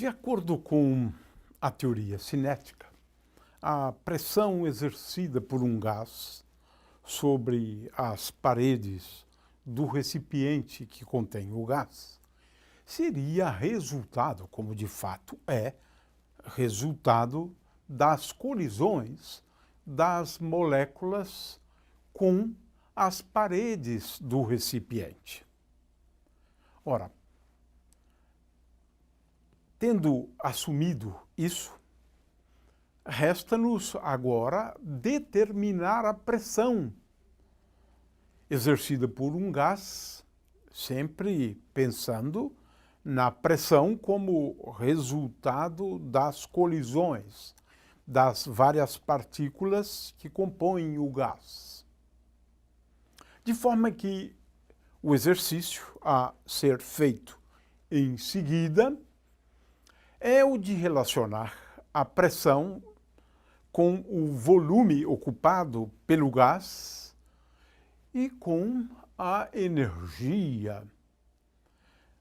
De acordo com a teoria cinética, a pressão exercida por um gás sobre as paredes do recipiente que contém o gás seria resultado, como de fato é, resultado das colisões das moléculas com as paredes do recipiente. Ora, tendo assumido isso, resta-nos agora determinar a pressão exercida por um gás, sempre pensando na pressão como resultado das colisões das várias partículas que compõem o gás. De forma que o exercício a ser feito em seguida é o de relacionar a pressão com o volume ocupado pelo gás e com a energia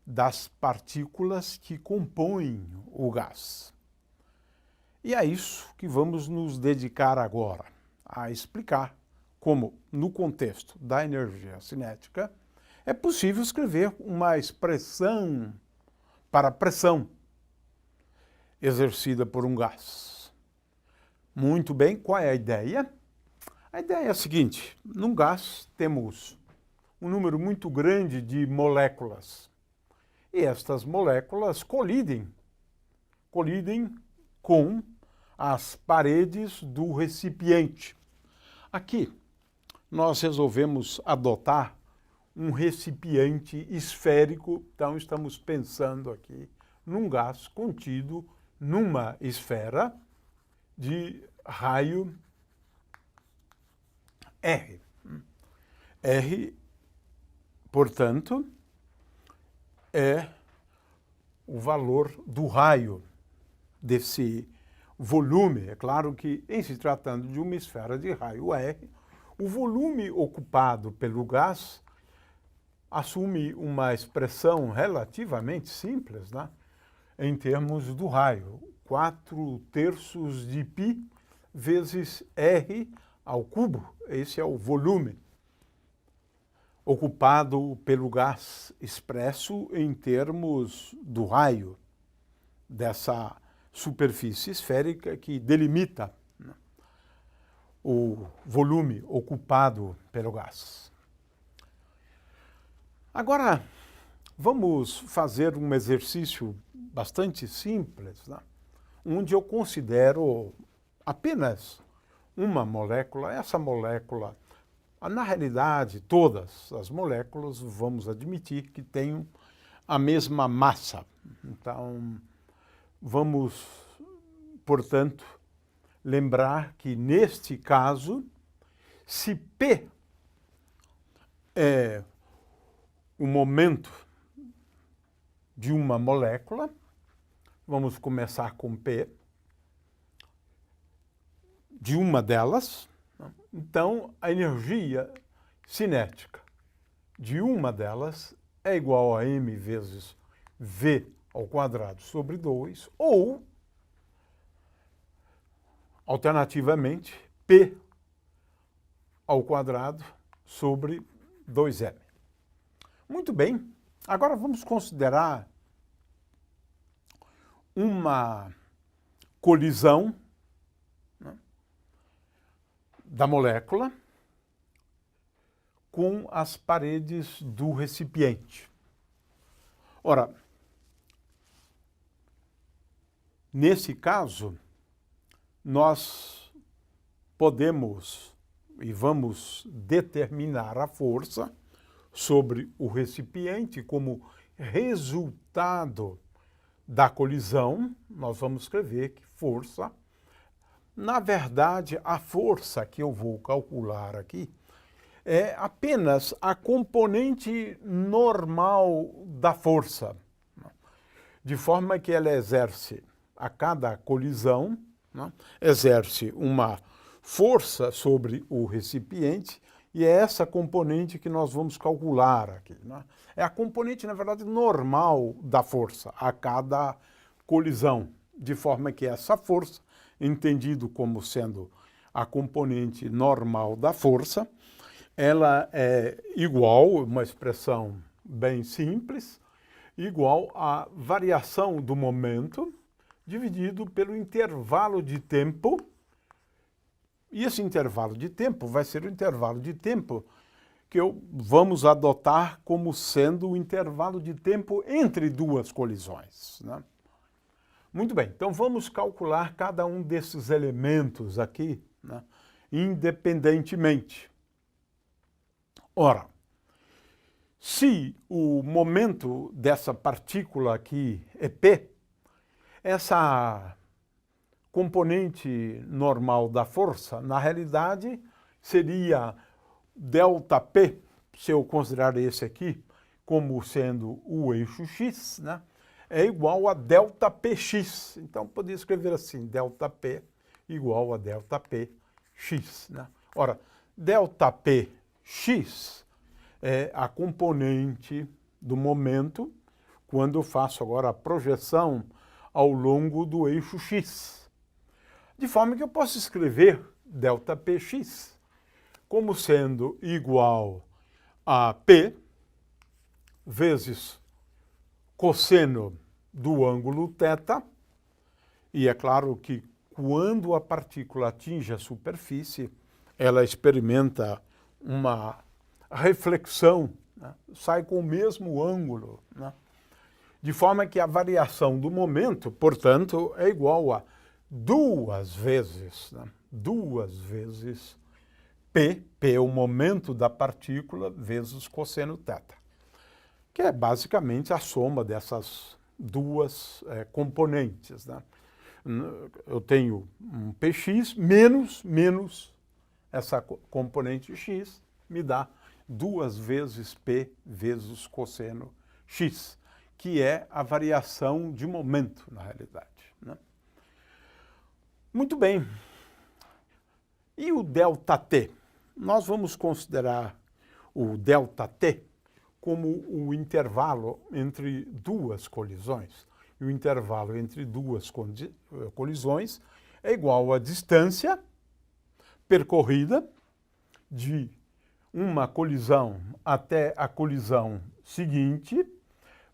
das partículas que compõem o gás. E é isso que vamos nos dedicar agora, a explicar como, no contexto da energia cinética, é possível escrever uma expressão para a pressão exercida por um gás. Muito bem, qual é a ideia? A ideia é a seguinte: num gás temos um número muito grande de moléculas e estas moléculas colidem com as paredes do recipiente. Aqui nós resolvemos adotar um recipiente esférico, então estamos pensando aqui num gás contido numa esfera de raio R. R, portanto, é o valor do raio desse volume. É claro que, em se tratando de uma esfera de raio R, o volume ocupado pelo gás assume uma expressão relativamente simples, né? Em termos do raio, 4/3 de π vezes R ao cubo. Esse é o volume ocupado pelo gás, expresso em termos do raio dessa superfície esférica que delimita, né, o volume ocupado pelo gás. Agora, vamos fazer um exercício bastante simples, né, onde eu considero apenas uma molécula. Essa molécula, na realidade, todas as moléculas, vamos admitir que tenham a mesma massa. Então, vamos, portanto, lembrar que, neste caso, se P é o momento de uma molécula, vamos começar com P, de uma delas, então a energia cinética de uma delas é igual a m vezes v ao quadrado sobre 2, ou, alternativamente, P ao quadrado sobre 2m. Muito bem, agora vamos considerar uma colisão, né, da molécula com as paredes do recipiente. Ora, nesse caso, nós podemos e vamos determinar a força sobre o recipiente como resultado da colisão. Nós vamos escrever que força, na verdade, a força que eu vou calcular aqui é apenas a componente normal da força, de forma que ela exerce, a cada colisão, né, exerce uma força sobre o recipiente, e é essa componente que nós vamos calcular aqui, né? É a componente, na verdade, normal da força a cada colisão, de forma que essa força, entendido como sendo a componente normal da força, ela é igual, uma expressão bem simples, igual à variação do momento dividido pelo intervalo de tempo. E esse intervalo de tempo vai ser o intervalo de tempo que vamos adotar como sendo o intervalo de tempo entre duas colisões, né? Muito bem, então vamos calcular cada um desses elementos aqui, né, independentemente. Ora, se o momento dessa partícula aqui é P, essa componente normal da força, na realidade, seria ΔP, se eu considerar esse aqui como sendo o eixo x, né, é igual a ΔPx. Então, poderia escrever assim, ΔP igual a ΔPx, né? Ora, ΔPx é a componente do momento quando eu faço agora a projeção ao longo do eixo x. De forma que eu posso escrever ΔPx como sendo igual a P vezes cosseno do ângulo θ, e é claro que quando a partícula atinge a superfície, ela experimenta uma reflexão, né? Sai com o mesmo ângulo, né? De forma que a variação do momento, portanto, é igual a duas vezes P é o momento da partícula, vezes cosseno θ, que é basicamente a soma dessas duas componentes, né? Eu tenho um Px menos essa componente x, me dá duas vezes P vezes cosseno x, que é a variação de momento, na realidade, né? Muito bem. E o ΔT? Nós vamos considerar o ΔT como o intervalo entre duas colisões. E o intervalo entre duas colisões é igual à distância percorrida de uma colisão até a colisão seguinte.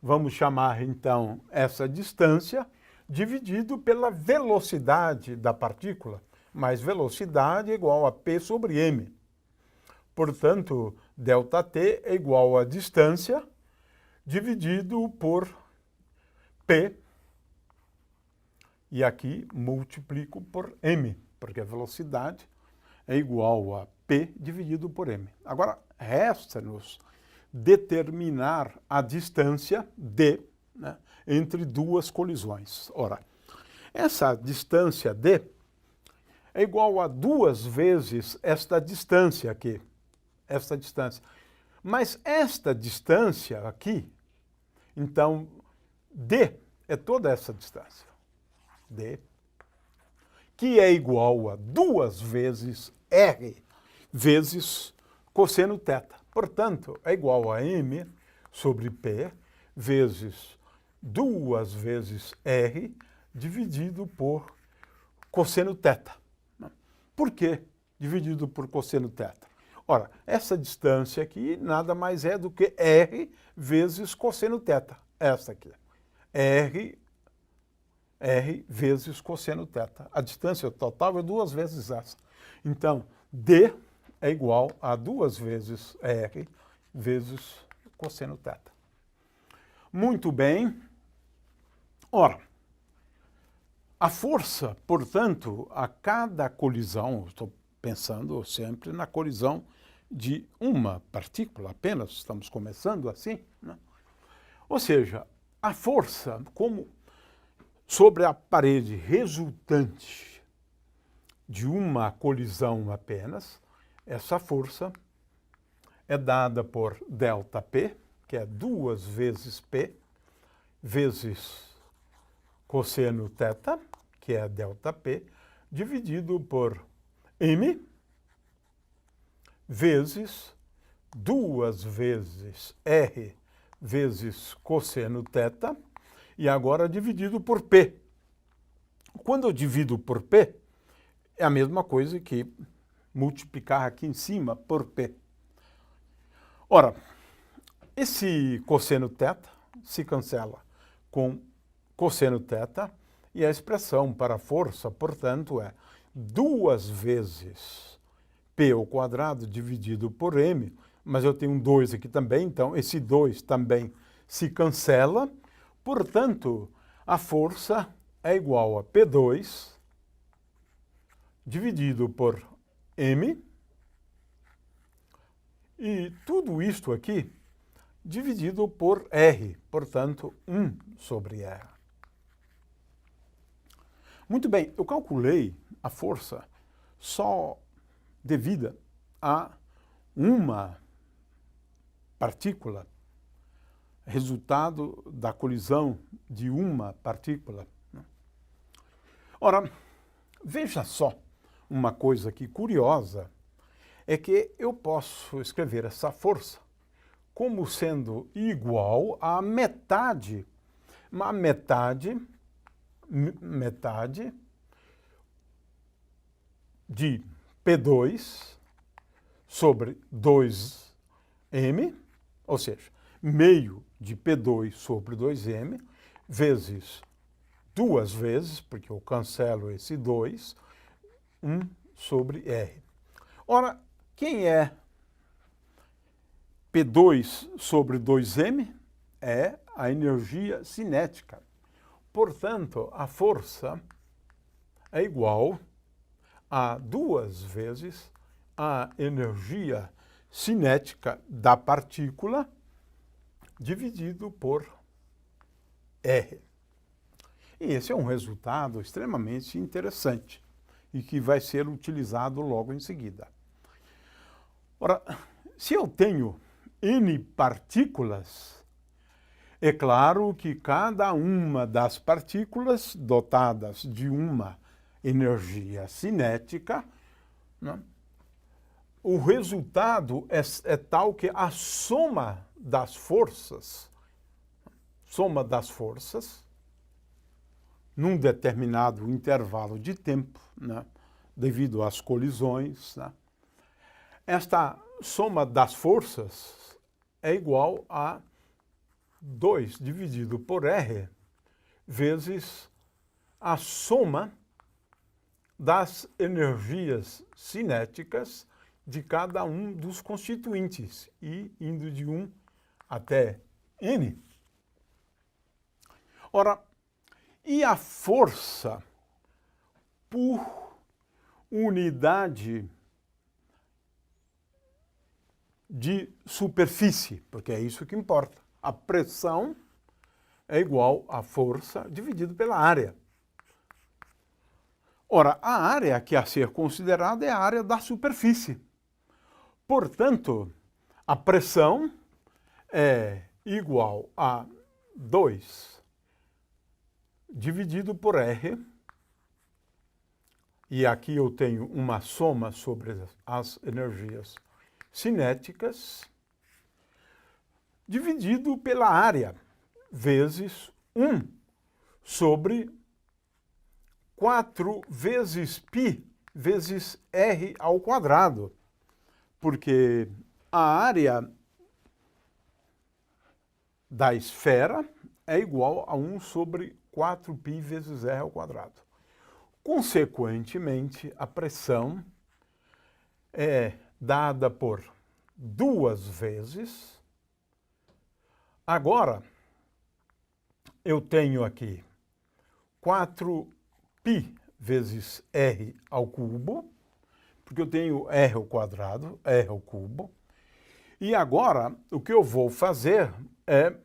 Vamos chamar, então, essa distância dividido pela velocidade da partícula, mais velocidade é igual a P sobre m. Portanto, ΔT é igual a distância dividido por P, e aqui multiplico por m, porque a velocidade é igual a P dividido por m. Agora, resta-nos determinar a distância D, né, entre duas colisões. Ora, essa distância D é igual a duas vezes esta distância aqui, esta distância. Mas esta distância aqui, então, D é toda essa distância, D, que é igual a duas vezes R vezes cosseno θ. Portanto, é igual a m sobre P vezes duas vezes R dividido por cosseno θ. Por que dividido por cosseno θ? Ora, essa distância aqui nada mais é do que R vezes cosseno θ. Essa aqui. R vezes cosseno θ. A distância total é duas vezes essa. Então, D é igual a duas vezes R vezes cosseno θ. Muito bem. Ora, a força, portanto, a cada colisão, estou pensando sempre na colisão de uma partícula apenas, estamos começando assim, né? Ou seja, a força como sobre a parede resultante de uma colisão apenas, essa força é dada por ΔP, que é duas vezes P, vezes cosseno θ, que é ΔP, dividido por m, vezes duas vezes R vezes cosseno θ, e agora dividido por P. Quando eu divido por P, é a mesma coisa que multiplicar aqui em cima por P. Ora, esse cosseno θ se cancela com cosseno θ e a expressão para a força, portanto, é 2 vezes P ao quadrado dividido por M, mas eu tenho um 2 aqui também, então esse 2 também se cancela, portanto, a força é igual a P2 dividido por M, e tudo isto aqui dividido por R, portanto, 1 sobre R. Muito bem, eu calculei a força só devida a uma partícula, resultado da colisão de uma partícula. Ora, veja só, uma coisa aqui curiosa é que eu posso escrever essa força como sendo igual à metade de P2 sobre 2M, ou seja, meio de P2 sobre 2M, vezes 2 vezes, porque eu cancelo esse 2, 1 sobre R. Ora, quem é P2 sobre 2M? É a energia cinética. Portanto, a força é igual a 2 vezes a energia cinética da partícula dividido por R. E esse é um resultado extremamente interessante e que vai ser utilizado logo em seguida. Ora, se eu tenho N partículas, é claro que cada uma das partículas dotadas de uma energia cinética, né, o resultado é tal que a soma das forças, num determinado intervalo de tempo, né, devido às colisões, né, esta soma das forças é igual a 2 dividido por R vezes a soma das energias cinéticas de cada um dos constituintes, e indo de 1 até N. Ora, e a força por unidade de superfície, porque é isso que importa. A pressão é igual à força dividido pela área. Ora, a área que a ser considerada é a área da superfície. Portanto, a pressão é igual a 2 dividido por R, e aqui eu tenho uma soma sobre as energias cinéticas, dividido pela área, vezes 1 sobre 4 vezes π vezes R ao quadrado, porque a área da esfera é igual a 1 sobre 4π vezes R ao quadrado. Consequentemente, a pressão é dada por 2 vezes. Agora, eu tenho aqui 4π vezes R ao cubo, porque eu tenho R ao quadrado, R ao cubo. E agora, o que eu vou fazer é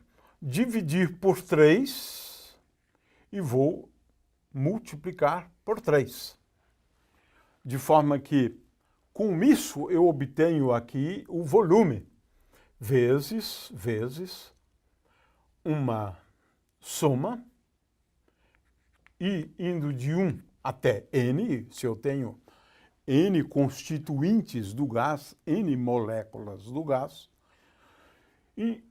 dividir por 3 e vou multiplicar por 3. De forma que, com isso, eu obtenho aqui o volume, vezes uma soma, e indo de 1 até N, se eu tenho N constituintes do gás, N moléculas do gás, e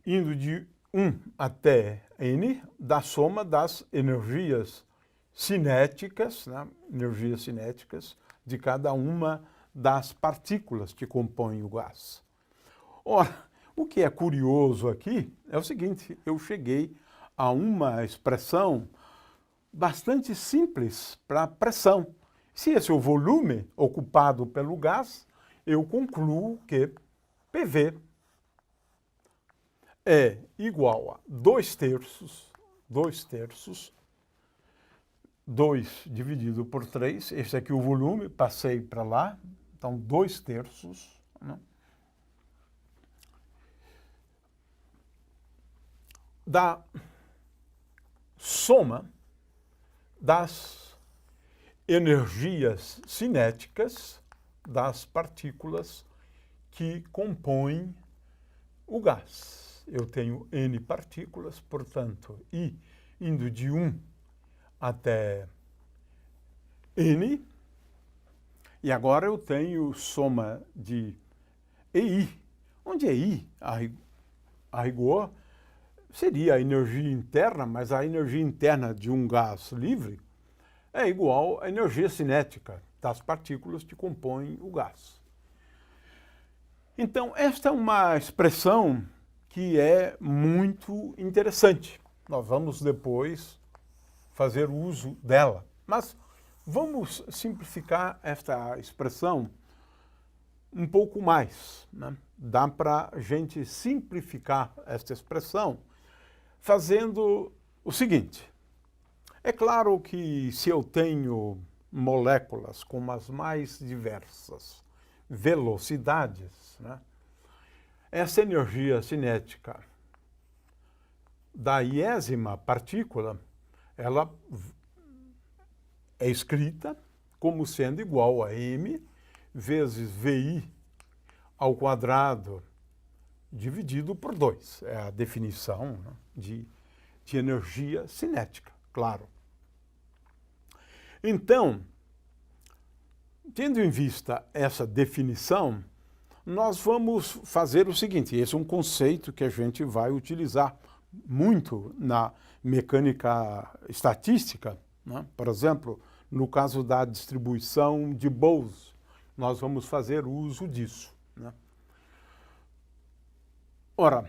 indo de 1 até n da soma das energias cinéticas, né? Energias cinéticas de cada uma das partículas que compõem o gás. Ora, o que é curioso aqui é o seguinte, eu cheguei a uma expressão bastante simples para pressão. Se esse é o volume ocupado pelo gás, eu concluo que PV é igual a 2/3, 2 dividido por 3, esse aqui é o volume, passei para lá, então 2/3, né? Da soma das energias cinéticas das partículas que compõem o gás. Eu tenho N partículas, portanto, I indo de 1 até N, e agora eu tenho soma de EI. Onde é I? A rigor, seria a energia interna, mas a energia interna de um gás livre é igual à energia cinética das partículas que compõem o gás. Então, esta é uma expressão que é muito interessante. Nós vamos depois fazer uso dela. Mas vamos simplificar esta expressão um pouco mais, né? Dá para a gente simplificar esta expressão fazendo o seguinte. É claro que se eu tenho moléculas com as mais diversas velocidades, né, essa energia cinética da iésima partícula, ela é escrita como sendo igual a m vezes VI ao quadrado dividido por 2. É a definição, né, de energia cinética, claro. Então, tendo em vista essa definição, nós vamos fazer o seguinte, esse é um conceito que a gente vai utilizar muito na mecânica estatística, né? Por exemplo, no caso da distribuição de Bose, nós vamos fazer uso disso, né? Ora,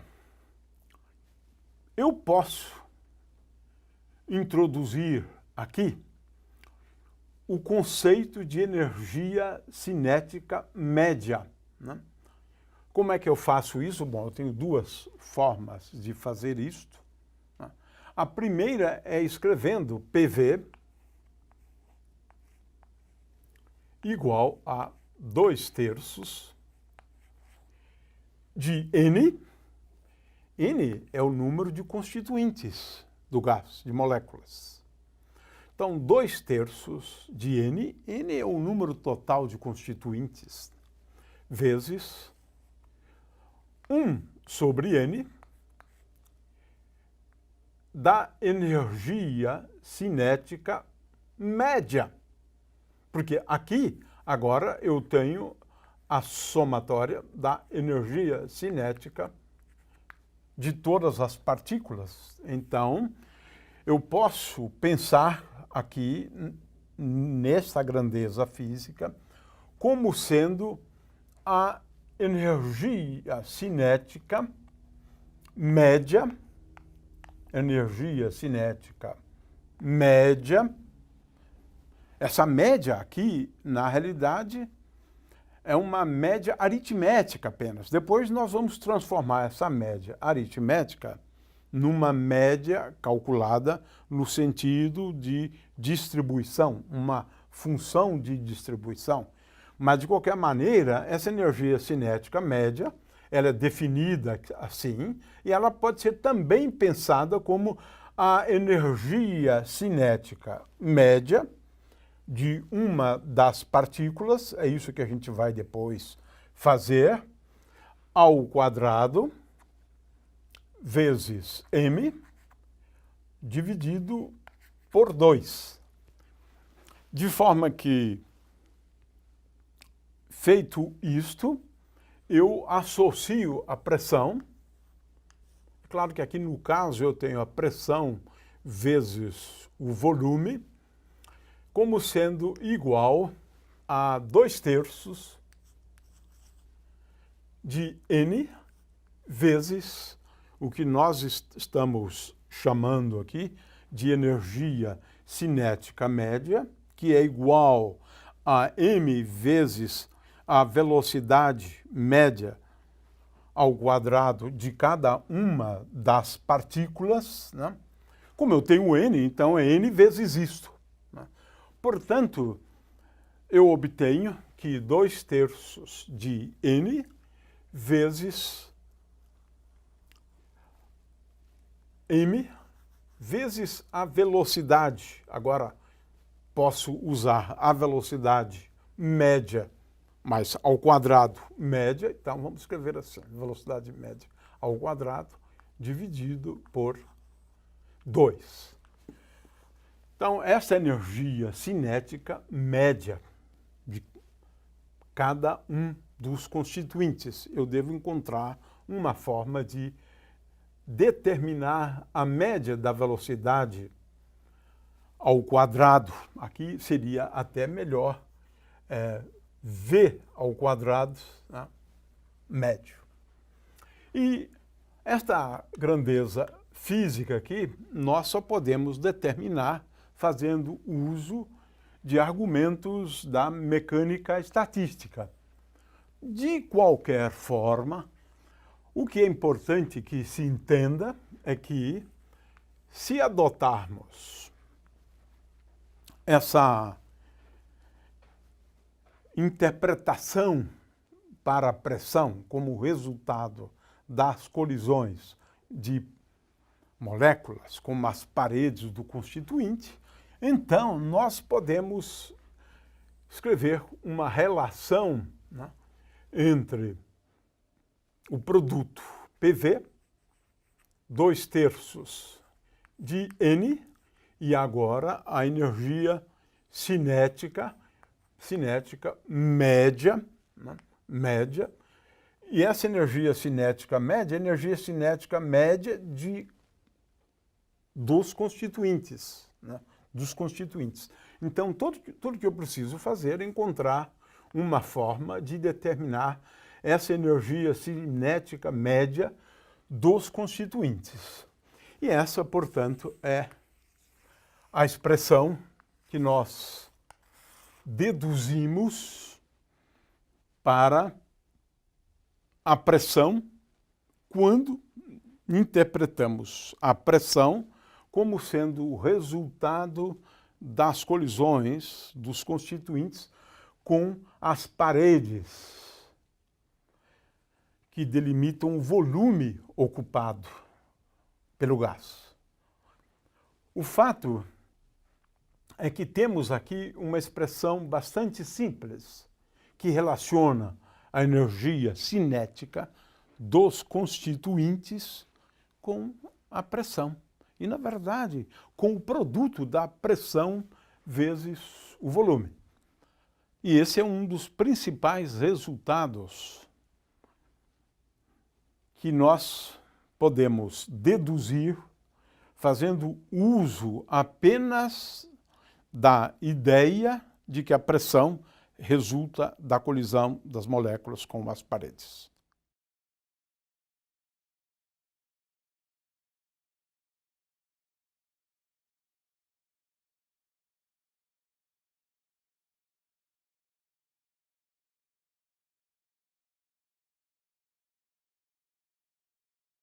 eu posso introduzir aqui o conceito de energia cinética média, né? Como é que eu faço isso? Bom, eu tenho duas formas de fazer isto, né? A primeira é escrevendo PV igual a 2/3 de N. N é o número de constituintes do gás, de moléculas. Então, 2/3 de N, N é o número total de constituintes, vezes 1 sobre N da energia cinética média. Porque aqui, agora, eu tenho a somatória da energia cinética de todas as partículas. Então, eu posso pensar aqui, nessa grandeza física, como sendo a energia cinética média, essa média aqui, na realidade, é uma média aritmética apenas. Depois nós vamos transformar essa média aritmética numa média calculada no sentido de distribuição, uma função de distribuição. Mas, de qualquer maneira, essa energia cinética média, ela é definida assim, e ela pode ser também pensada como a energia cinética média de uma das partículas, é isso que a gente vai depois fazer, ao quadrado, vezes m, dividido por 2. De forma que, feito isto, eu associo a pressão, Claro que aqui no caso eu tenho a pressão vezes o volume como sendo igual a 2/3 de N vezes o que nós estamos chamando aqui de energia cinética média, que é igual a m vezes a velocidade média ao quadrado de cada uma das partículas, né? Como eu tenho n, então é n vezes isto, né? Portanto, eu obtenho que 2/3 de n vezes m vezes a velocidade. Agora, posso usar a velocidade média, mas ao quadrado média, então vamos escrever assim, velocidade média ao quadrado dividido por 2. Então, essa energia cinética média de cada um dos constituintes, eu devo encontrar uma forma de determinar a média da velocidade ao quadrado. Aqui seria até melhor v ao quadrado, né, médio. E esta grandeza física aqui, nós só podemos determinar fazendo uso de argumentos da mecânica estatística. De qualquer forma, o que é importante que se entenda é que, se adotarmos essa interpretação para a pressão como resultado das colisões de moléculas com as paredes do constituinte, então nós podemos escrever uma relação, né, entre o produto PV, 2/3 de N, e agora a energia cinética média, né, média, e essa energia cinética média é a energia cinética média dos constituintes, né, dos constituintes. Então, tudo que eu preciso fazer é encontrar uma forma de determinar essa energia cinética média dos constituintes. E essa, portanto, é a expressão que nós deduzimos para a pressão quando interpretamos a pressão como sendo o resultado das colisões dos constituintes com as paredes que delimitam o volume ocupado pelo gás. O fato é que temos aqui uma expressão bastante simples que relaciona a energia cinética dos constituintes com a pressão. E, na verdade, com o produto da pressão vezes o volume. E esse é um dos principais resultados que nós podemos deduzir fazendo uso apenas da ideia de que a pressão resulta da colisão das moléculas com as paredes.